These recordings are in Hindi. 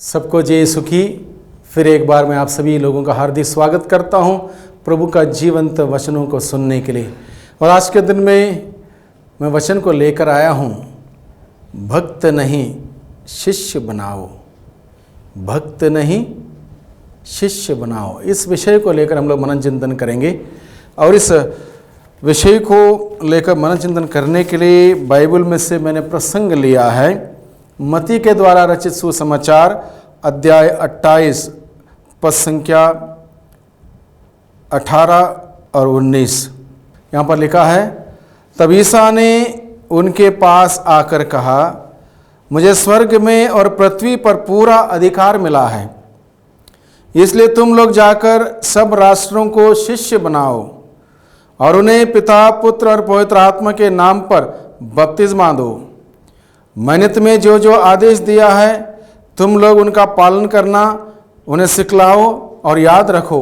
सबको जय सुखी। फिर एक बार मैं आप सभी लोगों का हार्दिक स्वागत करता हूं प्रभु का जीवंत वचनों को सुनने के लिए। और आज के दिन में मैं वचन को लेकर आया हूं, भक्त नहीं शिष्य बनाओ, भक्त नहीं शिष्य बनाओ। इस विषय को लेकर हम लोग मनन चिंतन करेंगे। और इस विषय को लेकर मनन चिंतन करने के लिए बाइबल में से मैंने प्रसंग लिया है, मत्ती के द्वारा रचित सुसमाचार अध्याय 28 पद संख्या 18 और 19। यहाँ पर लिखा है, तब ईसा ने उनके पास आकर कहा, मुझे स्वर्ग में और पृथ्वी पर पूरा अधिकार मिला है, इसलिए तुम लोग जाकर सब राष्ट्रों को शिष्य बनाओ और उन्हें पिता पुत्र और पवित्र आत्मा के नाम पर बपतिस्मा दो। मैंने तुम्हें जो जो आदेश दिया है तुम लोग उनका पालन करना, उन्हें सिखलाओ और याद रखो,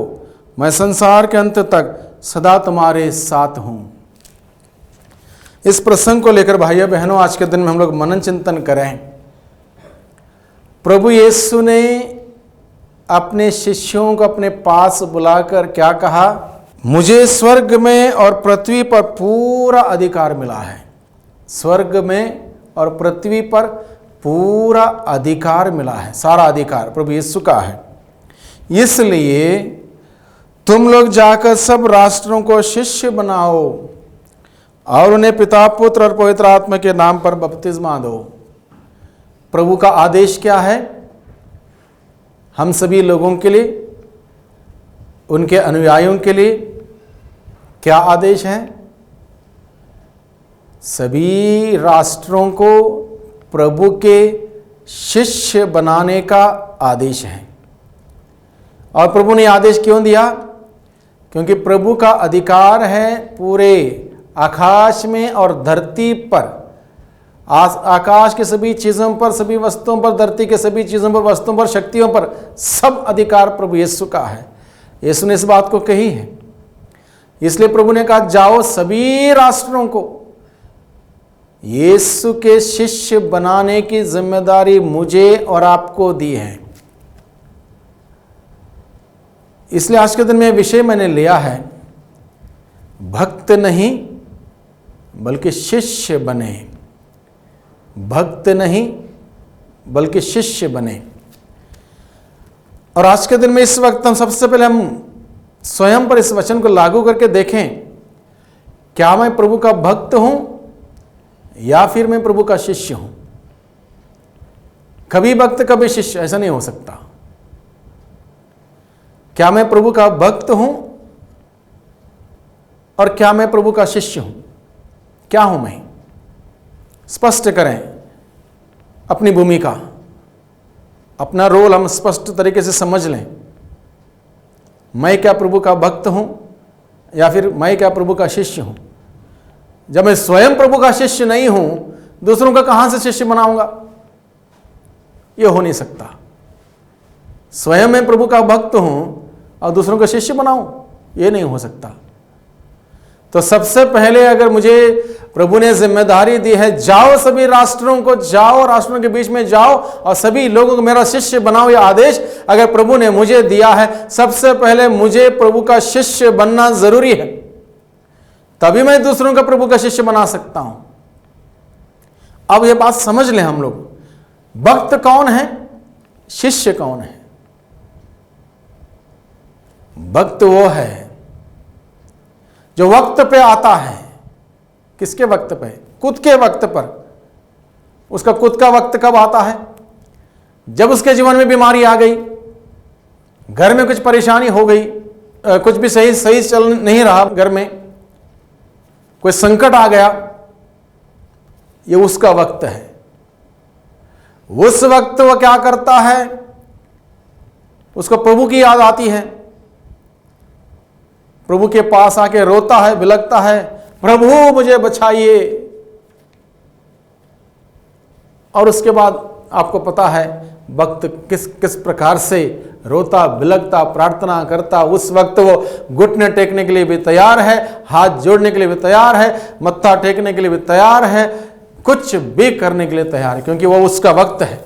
मैं संसार के अंत तक सदा तुम्हारे साथ हूँ। इस प्रसंग को लेकर भाइयों बहनों आज के दिन में हम लोग मनन चिंतन करें। प्रभु यीशु ने अपने शिष्यों को अपने पास बुलाकर क्या कहा? मुझे स्वर्ग में और पृथ्वी पर पूरा अधिकार मिला है। स्वर्ग में और पृथ्वी पर पूरा अधिकार मिला है, सारा अधिकार प्रभु यीशु का है। इसलिए तुम लोग जाकर सब राष्ट्रों को शिष्य बनाओ और उन्हें पिता पुत्र और पवित्र आत्मा के नाम पर बपतिस्मा दो। प्रभु का आदेश क्या है हम सभी लोगों के लिए, उनके अनुयायियों के लिए? क्या आदेश है? सभी राष्ट्रों को प्रभु के शिष्य बनाने का आदेश है। और प्रभु ने आदेश क्यों दिया? क्योंकि प्रभु का अधिकार है पूरे आकाश में और धरती पर, आकाश के सभी चीज़ों पर, सभी वस्तुओं पर, धरती के सभी चीज़ों पर, वस्तुओं पर, शक्तियों पर, सब अधिकार प्रभु यीशु का है। यीशु ने इस बात को कही है। इसलिए प्रभु ने कहा, जाओ सभी राष्ट्रों को यीशु के शिष्य बनाने की जिम्मेदारी मुझे और आपको दी है। इसलिए आज के दिन में विषय मैंने लिया है, भक्त नहीं बल्कि शिष्य बने। भक्त नहीं बल्कि शिष्य बने। और आज के दिन में इस वक्त हम सबसे पहले हम स्वयं पर इस वचन को लागू करके देखें, क्या मैं प्रभु का भक्त हूं या फिर मैं प्रभु का शिष्य हूं? कभी भक्त कभी शिष्य, ऐसा नहीं हो सकता। क्या मैं प्रभु का भक्त हूं और क्या मैं प्रभु का शिष्य हूं? क्या हूं मैं? स्पष्ट करें अपनी भूमिका, अपना रोल हम स्पष्ट तरीके से समझ लें। मैं क्या प्रभु का भक्त हूं या फिर मैं क्या प्रभु का शिष्य हूं? जब मैं स्वयं प्रभु का शिष्य नहीं हूं, दूसरों का कहां से शिष्य बनाऊंगा? यह हो नहीं सकता। स्वयं मैं प्रभु का भक्त हूं और दूसरों का शिष्य बनाऊं, यह नहीं हो सकता। तो सबसे पहले अगर मुझे प्रभु ने जिम्मेदारी दी है, जाओ सभी राष्ट्रों को, जाओ राष्ट्रों के बीच में जाओ और सभी लोगों को मेरा शिष्य बनाओ, यह आदेश अगर प्रभु ने मुझे दिया है, सबसे पहले मुझे प्रभु का शिष्य बनना जरूरी है। तभी मैं दूसरों का प्रभु का शिष्य बना सकता हूं। अब यह बात समझ लें हम लोग, भक्त कौन है, शिष्य कौन है? भक्त वो है जो वक्त पे आता है। किसके वक्त पे? खुद के वक्त पर। उसका खुद का वक्त कब आता है? जब उसके जीवन में बीमारी आ गई, घर में कुछ परेशानी हो गई, कुछ भी सही चल नहीं रहा, घर में कोई संकट आ गया, ये उसका वक्त है। उस वक्त वह क्या करता है? उसको प्रभु की याद आती है, प्रभु के पास आके रोता है, बिलखता है, प्रभु मुझे बचाइए। और उसके बाद आपको पता है भक्त किस प्रकार से रोता, बिलखता, प्रार्थना करता। उस वक्त वो घुटने टेकने के लिए भी तैयार है, हाथ जोड़ने के लिए भी तैयार है, मत्था टेकने के लिए भी तैयार है, कुछ भी करने के लिए तैयार है, क्योंकि वो उसका वक्त है।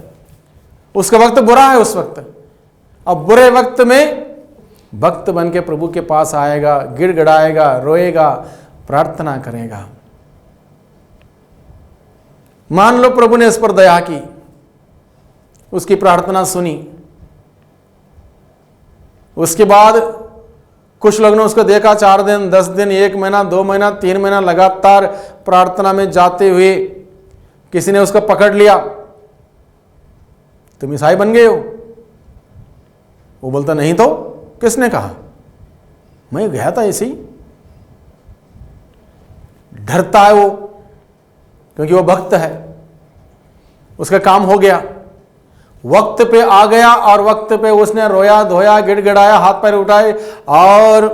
उसका वक्त बुरा है उस वक्त। अब बुरे वक्त में भक्त बन के प्रभु के पास आएगा, गिड़गिड़ाएगा, रोएगा, प्रार्थना करेगा। मान लो प्रभु ने इस पर दया की, उसकी प्रार्थना सुनी, उसके बाद कुछ लोगों ने उसको देखा 4 दिन, 10 दिन, 1 महीना, 2 महीना, 3 महीना लगातार प्रार्थना में जाते हुए किसी ने उसको पकड़ लिया, तुम ईसाई बन गए हो। वो बोलता नहीं तो किसने कहा, मैं गया था ऐसे ही। डरता है वो, क्योंकि वो भक्त है, उसका काम हो गया, वक्त पे आ गया और वक्त पे उसने रोया धोया, गिड़गिड़ाया, हाथ पैर उठाए और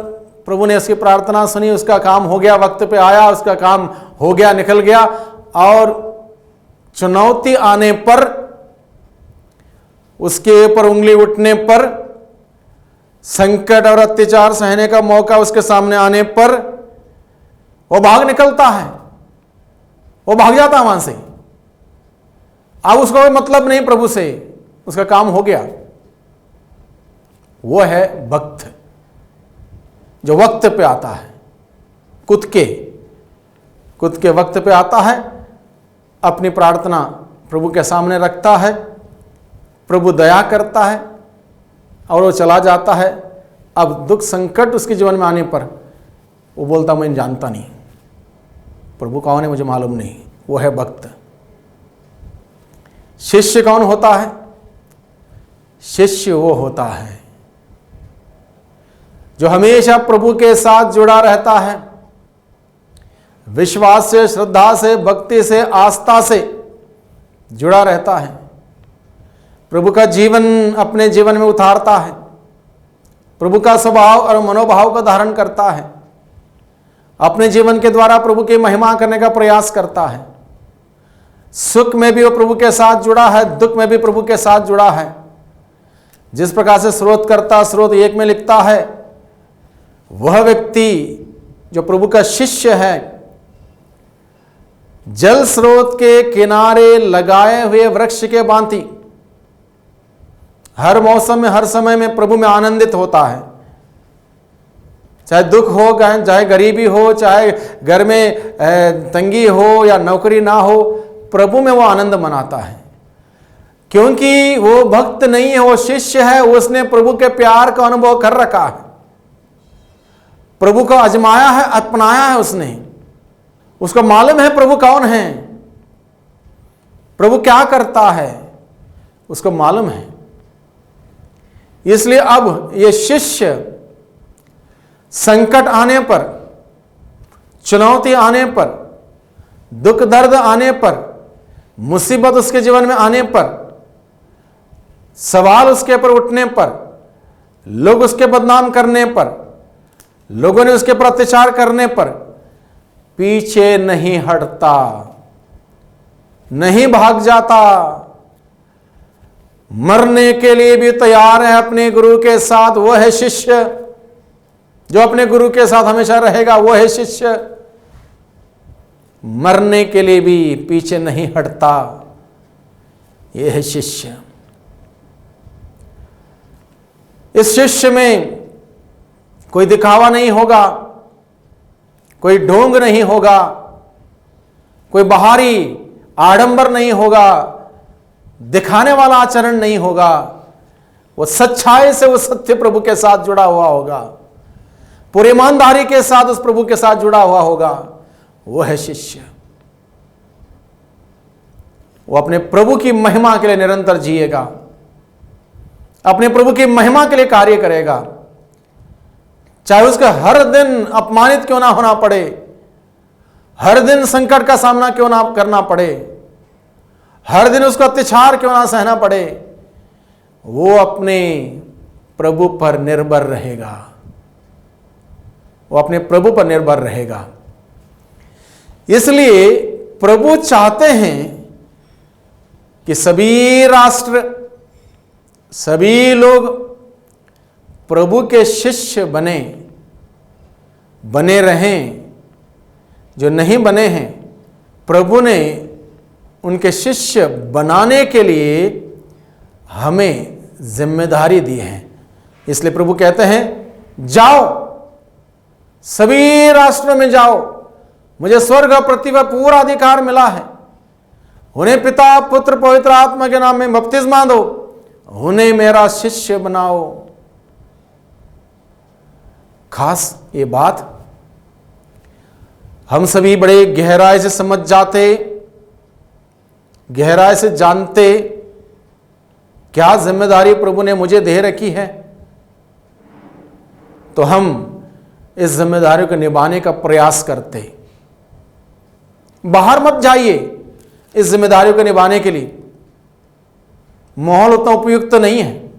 प्रभु ने उसकी प्रार्थना सुनी, उसका काम हो गया, वक्त पे आया, उसका काम हो गया, निकल गया। और चुनौती आने पर, उसके ऊपर उंगली उठने पर, संकट और अत्याचार सहने का मौका उसके सामने आने पर वो भाग निकलता है, वो भाग जाता है वहां से। अब उसको कोई मतलब नहीं प्रभु से, उसका काम हो गया। वो है भक्त जो वक्त पे आता है, कुद के वक्त पे आता है, अपनी प्रार्थना प्रभु के सामने रखता है, प्रभु दया करता है और वो चला जाता है। अब दुख संकट उसके जीवन में आने पर वो बोलता मैं जानता नहीं, प्रभु कौन है मुझे मालूम नहीं। वो है भक्त। शिष्य कौन होता है? शिष्य वो होता है जो हमेशा प्रभु के साथ जुड़ा रहता है, विश्वास से, श्रद्धा से, भक्ति से, आस्था से जुड़ा रहता है, प्रभु का जीवन अपने जीवन में उतारता है, प्रभु का स्वभाव और मनोभाव का धारण करता है, अपने जीवन के द्वारा प्रभु की महिमा करने का प्रयास करता है। सुख में भी वो प्रभु के साथ जुड़ा है, दुख में भी प्रभु के साथ जुड़ा है। जिस प्रकार से स्रोत एक में लिखता है, वह व्यक्ति जो प्रभु का शिष्य है, जल स्रोत के किनारे लगाए हुए वृक्ष के भांति हर मौसम में, हर समय में प्रभु में आनंदित होता है। चाहे दुख हो, चाहे गरीबी हो, चाहे घर में तंगी हो या नौकरी ना हो, प्रभु में वो आनंद मनाता है। क्योंकि वो भक्त नहीं है, वो शिष्य है, उसने प्रभु के प्यार का अनुभव कर रखा है, प्रभु को आजमाया है, अपनाया है उसने। उसको मालूम है प्रभु कौन है, प्रभु क्या करता है, उसको मालूम है। इसलिए अब ये शिष्य संकट आने पर, चुनौती आने पर, दुख दर्द आने पर, मुसीबत उसके जीवन में आने पर, सवाल उसके ऊपर उठने पर, लोग उसके बदनाम करने पर, लोगों ने उसके ऊपर अत्याचार करने पर पीछे नहीं हटता, नहीं भाग जाता, मरने के लिए भी तैयार है अपने गुरु के साथ। वो है शिष्य जो अपने गुरु के साथ हमेशा रहेगा, वो है शिष्य। मरने के लिए भी पीछे नहीं हटता, ये है शिष्य। इस शिष्य में कोई दिखावा नहीं होगा, कोई ढोंग नहीं होगा, कोई बाहरी आडंबर नहीं होगा, दिखाने वाला आचरण नहीं होगा। वो सच्चाई से उस सत्य प्रभु के साथ जुड़ा हुआ होगा, पूरी ईमानदारी के साथ उस प्रभु के साथ जुड़ा हुआ होगा। वो है शिष्य। वो अपने प्रभु की महिमा के लिए निरंतर जिएगा, अपने प्रभु की महिमा के लिए कार्य करेगा, चाहे उसका हर दिन अपमानित क्यों ना होना पड़े, हर दिन संकट का सामना क्यों ना करना पड़े, हर दिन उसको अत्याचार क्यों ना सहना पड़े, वो अपने प्रभु पर निर्भर रहेगा, वो अपने प्रभु पर निर्भर रहेगा। इसलिए प्रभु चाहते हैं कि सभी राष्ट्र, सभी लोग प्रभु के शिष्य बने रहें। जो नहीं बने हैं, प्रभु ने उनके शिष्य बनाने के लिए हमें जिम्मेदारी दी है। इसलिए प्रभु कहते हैं जाओ, सभी राष्ट्रों में जाओ, मुझे स्वर्ग और पृथ्वी पर पूरा अधिकार मिला है। उन्हें पिता पुत्र पवित्र आत्मा के नाम में बपतिस्मा दो, उन्हें मेरा शिष्य बनाओ। खास ये बात हम सभी बड़े गहराई से समझ जाते, गहराई से जानते क्या जिम्मेदारी प्रभु ने मुझे दे रखी है, तो हम इस जिम्मेदारी को निभाने का प्रयास करते। बाहर मत जाइए इस जिम्मेदारी को निभाने के लिए, माहौल उतना उपयुक्त तो नहीं है।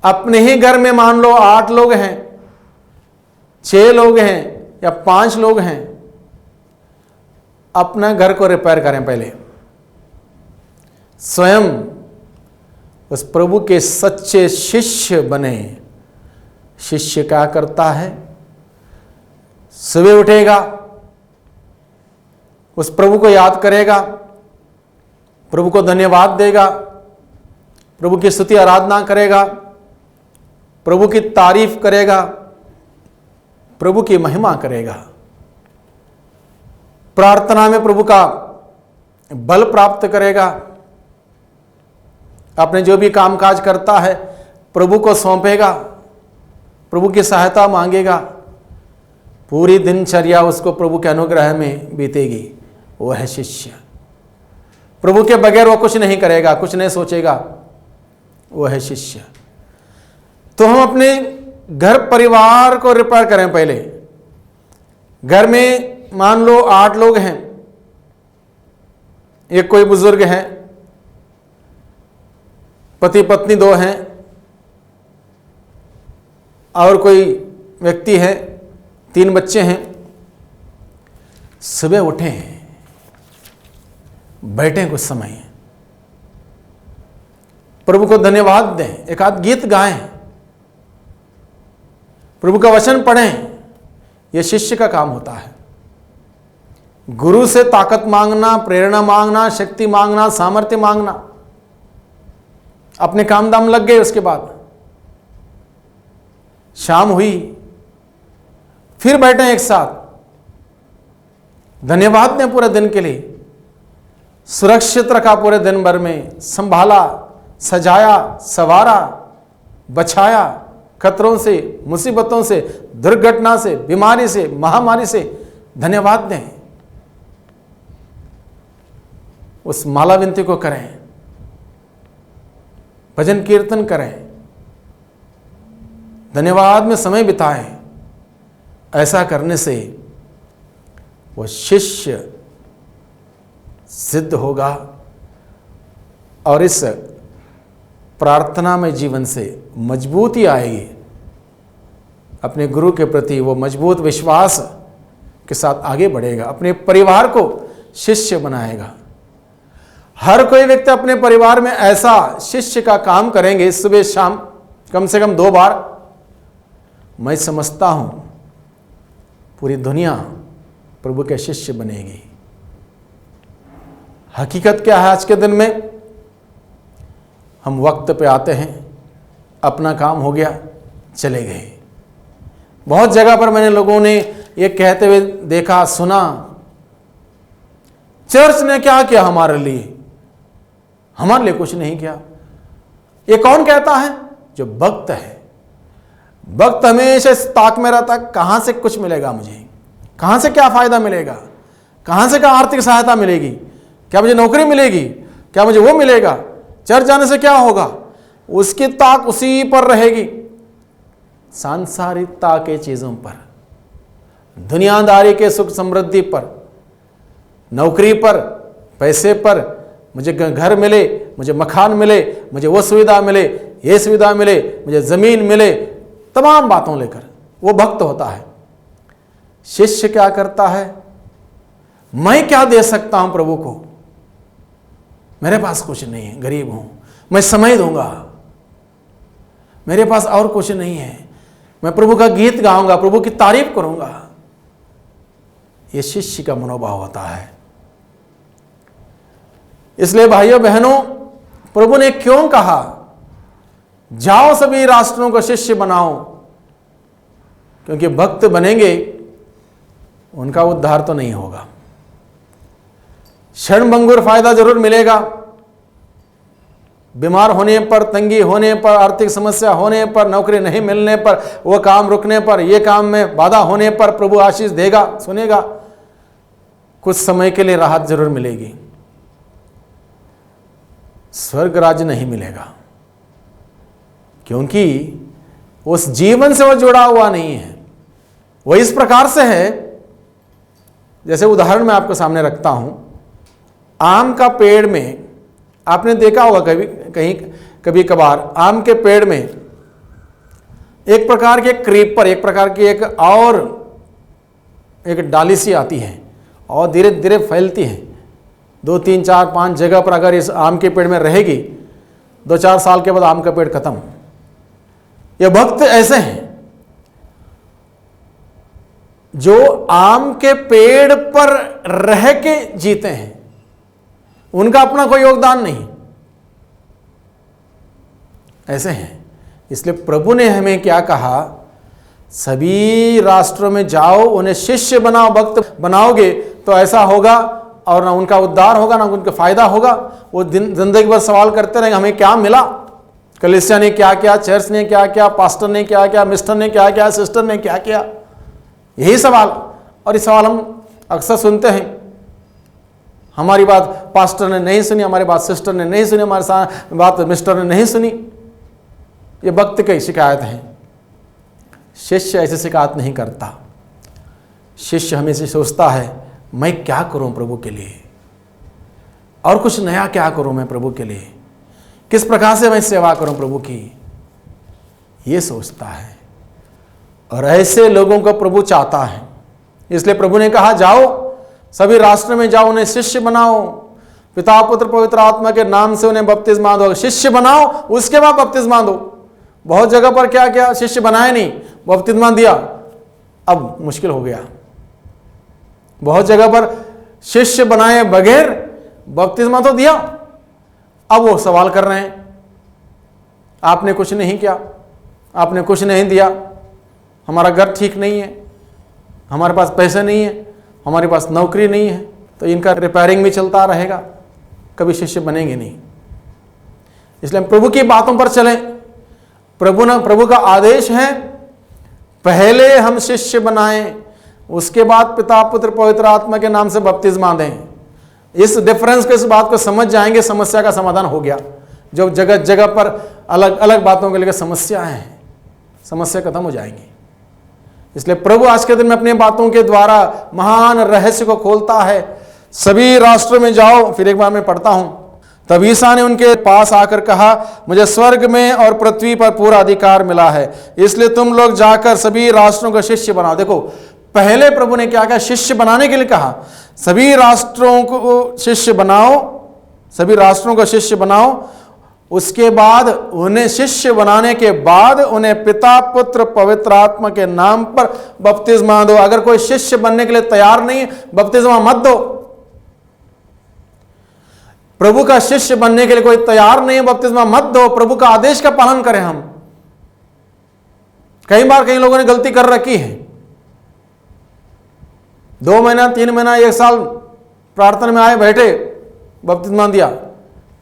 अपने ही घर में मान लो 8 लोग हैं, 6 लोग हैं या 5 लोग हैं, अपना घर को रिपेयर करें। पहले स्वयं उस प्रभु के सच्चे शिष्य बने। शिष्य क्या करता है? सुबह उठेगा, उस प्रभु को याद करेगा, प्रभु को धन्यवाद देगा, प्रभु की स्तुति आराधना करेगा, प्रभु की तारीफ करेगा, प्रभु की महिमा करेगा। प्रार्थना में प्रभु का बल प्राप्त करेगा। अपने जो भी कामकाज करता है प्रभु को सौंपेगा, प्रभु की सहायता मांगेगा। पूरी दिनचर्या उसको प्रभु के अनुग्रह में बीतेगी। वो है शिष्य। प्रभु के बगैर वो कुछ नहीं करेगा, कुछ नहीं सोचेगा। वो है शिष्य। तो हम अपने घर परिवार को रिपेयर करें। पहले घर में मान लो 8 लोग हैं, एक कोई बुजुर्ग है, पति पत्नी 2 हैं और कोई व्यक्ति है, 3 बच्चे हैं। सुबह उठें, बैठें कुछ समय, प्रभु को धन्यवाद दें, एक आध गीत गाएं, प्रभु का वचन पढ़ें। यह शिष्य का काम होता है। गुरु से ताकत मांगना, प्रेरणा मांगना, शक्ति मांगना, सामर्थ्य मांगना। अपने काम दाम लग गए। उसके बाद शाम हुई, फिर बैठे एक साथ, धन्यवाद दें पूरे दिन के लिए। सुरक्षित रखा पूरे दिन भर में, संभाला, सजाया, संवारा, बचाया खतरों से, मुसीबतों से, दुर्घटना से, बीमारी से, महामारी से। धन्यवाद दें। उस माला विनती को करें, भजन कीर्तन करें, धन्यवाद में समय बिताएं। ऐसा करने से वो शिष्य सिद्ध होगा और इस प्रार्थना में जीवन से मजबूती आएगी। अपने गुरु के प्रति वो मजबूत विश्वास के साथ आगे बढ़ेगा। अपने परिवार को शिष्य बनाएगा। हर कोई व्यक्ति अपने परिवार में ऐसा शिष्य का काम करेंगे, सुबह शाम कम से कम 2 बार। मैं समझता हूं पूरी दुनिया प्रभु के शिष्य बनेगी। हकीकत क्या है? आज के दिन में हम वक्त पे आते हैं, अपना काम हो गया, चले गए। बहुत जगह पर मैंने लोगों ने ये कहते हुए देखा, सुना, चर्च ने क्या किया हमारे लिए? हमारे लिए कुछ नहीं किया। ये कौन कहता है? जो भक्त है। भक्त हमेशा इस ताक में रहता, कहां से कुछ मिलेगा मुझे, कहां से क्या फायदा मिलेगा, कहां से क्या आर्थिक सहायता मिलेगी, क्या मुझे नौकरी मिलेगी, क्या मुझे वो मिलेगा, चर्च जाने से क्या होगा। उसकी ताक उसी पर रहेगी, सांसारिकता के चीजों पर, दुनियादारी के सुख समृद्धि पर, नौकरी पर, पैसे पर, मुझे घर मिले, मुझे मकान मिले, मुझे वो सुविधा मिले, ये सुविधा मिले, मुझे जमीन मिले, तमाम बातों लेकर वो भक्त होता है। शिष्य क्या करता है? मैं क्या दे सकता हूं प्रभु को? मेरे पास कुछ नहीं है, गरीब हूं, मैं समय दूंगा, मेरे पास और कुछ नहीं है, मैं प्रभु का गीत गाऊंगा, प्रभु की तारीफ करूंगा। यह शिष्य का मनोभाव होता है। इसलिए भाइयों बहनों, प्रभु ने क्यों कहा जाओ सभी राष्ट्रों को शिष्य बनाओ? क्योंकि भक्त बनेंगे उनका उद्धार तो नहीं होगा। क्षणभंगुर फायदा जरूर मिलेगा, बीमार होने पर, तंगी होने पर, आर्थिक समस्या होने पर, नौकरी नहीं मिलने पर, वो काम रुकने पर, ये काम में बाधा होने पर प्रभु आशीष देगा, सुनेगा। कुछ समय के लिए राहत जरूर मिलेगी, स्वर्ग राज्य नहीं मिलेगा, क्योंकि उस जीवन से वो जुड़ा हुआ नहीं है। वो इस प्रकार से है, जैसे उदाहरण मैं आपके सामने रखता हूं। आम का पेड़ में आपने देखा होगा कभी कभार, आम के पेड़ में एक प्रकार के क्रीपर, एक प्रकार की एक डाली सी आती है और धीरे धीरे फैलती है। 2, 3, 4, 5 जगह पर अगर इस आम के पेड़ में रहेगी, 2-4 साल के बाद आम का पेड़ खत्म। ये भक्त ऐसे हैं जो आम के पेड़ पर रह के जीते हैं, उनका अपना कोई योगदान नहीं, ऐसे हैं। इसलिए प्रभु ने हमें क्या कहा, सभी राष्ट्रों में जाओ, उन्हें शिष्य बनाओ। भक्त बनाओगे तो ऐसा होगा, और ना उनका उद्धार होगा ना उनका फायदा होगा। वो जिंदगी भर सवाल करते रहेंगे हमें क्या मिला, कलीसिया ने क्या किया, चर्च ने क्या किया, पास्टर ने क्या किया, मिस्टर ने क्या किया, सिस्टर ने क्या किया, यही सवाल। और ये सवाल हम अक्सर सुनते हैं। हमारी बात पास्टर ने नहीं सुनी, हमारी बात सिस्टर ने नहीं सुनी, हमारी बात मिस्टर ने नहीं सुनी। ये भक्त की शिकायत है। शिष्य ऐसी शिकायत नहीं करता। शिष्य हमेशा सोचता है मैं क्या करूं प्रभु के लिए, और कुछ नया क्या करूं मैं प्रभु के लिए, किस प्रकार से मैं सेवा करूं प्रभु की, ये सोचता है। और ऐसे लोगों को प्रभु चाहता है। इसलिए प्रभु ने कहा जाओ सभी राष्ट्र में जाओ, उन्हें शिष्य बनाओ, पिता पुत्र पवित्र आत्मा के नाम से उन्हें बपतिस्मा दो। शिष्य बनाओ, उसके बाद बपतिस्मा दो। बहुत जगह पर क्या किया, शिष्य बनाए नहीं, बपतिस्मा दिया, अब मुश्किल हो गया। बहुत जगह पर शिष्य बनाए बगैर बपतिस्मा तो दिया, अब वो सवाल कर रहे हैं आपने कुछ नहीं किया, आपने कुछ नहीं दिया, हमारा घर ठीक नहीं है, हमारे पास पैसे नहीं है, हमारे पास नौकरी नहीं है, तो इनका रिपेयरिंग भी चलता रहेगा, कभी शिष्य बनेंगे नहीं। इसलिए हम प्रभु की बातों पर चलें। प्रभु का आदेश है पहले हम शिष्य बनाएं, उसके बाद पिता पुत्र पवित्र आत्मा के नाम से बपतिस्मा दें। इस डिफरेंस को, इस बात को समझ जाएंगे, समस्या का समाधान हो गया। जो जगह जगह पर अलग अलग बातों के लिए समस्या है, समस्या खत्म हो जाएंगी। इसलिए प्रभु आज के दिन में अपनी बातों के द्वारा महान रहस्य को खोलता है। सभी राष्ट्रों में जाओ, फिर एक बार मैं पढ़ता हूं। तब ईसा ने उनके पास आकर कहा, मुझे स्वर्ग में और पृथ्वी पर पूरा अधिकार मिला है, इसलिए तुम लोग जाकर सभी राष्ट्रों का शिष्य बनाओ। देखो, पहले प्रभु ने क्या कहा, शिष्य बनाने के लिए कहा। सभी राष्ट्रों को शिष्य बनाओ, सभी राष्ट्रों का शिष्य बनाओ। उसके बाद उन्हें शिष्य बनाने के बाद उन्हें पिता पुत्र पवित्र आत्मा के नाम पर बपतिस्मा दो। अगर कोई शिष्य बनने के लिए तैयार नहीं है, बपतिस्मा मत दो। प्रभु का शिष्य बनने के लिए कोई तैयार नहीं है, बपतिस्मा मत दो। प्रभु का आदेश का पालन करें हम। कई बार कई लोगों ने गलती कर रखी है, 2 महीना 3 महीना 1 साल प्रार्थना में आए बैठे, बपतिस्मा दिया,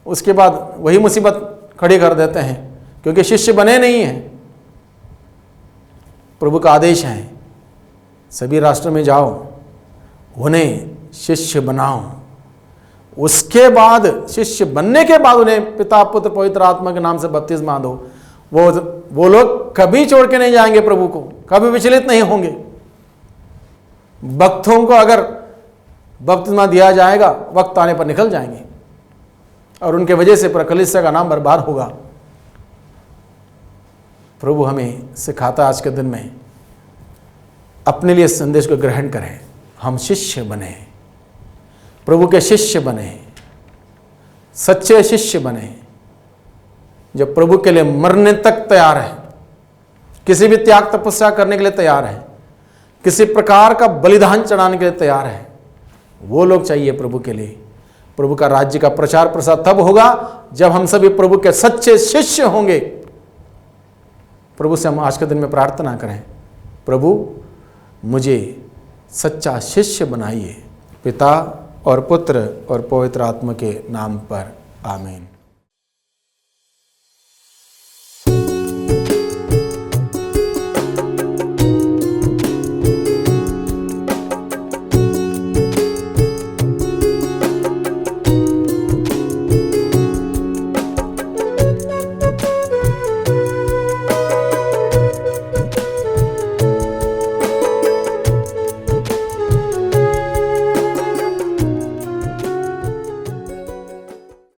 उसके बाद वही मुसीबत खड़ी कर देते हैं क्योंकि शिष्य बने नहीं हैं। प्रभु का आदेश है सभी राष्ट्र में जाओ, उन्हें शिष्य बनाओ। उसके बाद शिष्य बनने के बाद उन्हें पिता पुत्र पवित्र आत्मा के नाम से बपतिस्मा दो। वो लोग कभी छोड़ के नहीं जाएंगे प्रभु को, कभी विचलित नहीं होंगे। भक्तों को अगर बपतिस्मा दिया जाएगा, वक्त आने पर निकल जाएंगे और उनके वजह से पूरा कलीसिया का नाम बर्बाद होगा। प्रभु हमें सिखाता आज के दिन में अपने लिए संदेश को ग्रहण करें, हम शिष्य बने, प्रभु के शिष्य बने, सच्चे शिष्य बने, जो प्रभु के लिए मरने तक तैयार है, किसी भी त्याग तपस्या करने के लिए तैयार है, किसी प्रकार का बलिदान चढ़ाने के लिए तैयार है। वो लोग चाहिए प्रभु के लिए। प्रभु का राज्य का प्रचार प्रसार तब होगा जब हम सभी प्रभु के सच्चे शिष्य होंगे। प्रभु से हम आज के दिन में प्रार्थना करें, प्रभु मुझे सच्चा शिष्य बनाइए। पिता और पुत्र और पवित्र आत्मा के नाम पर आमीन।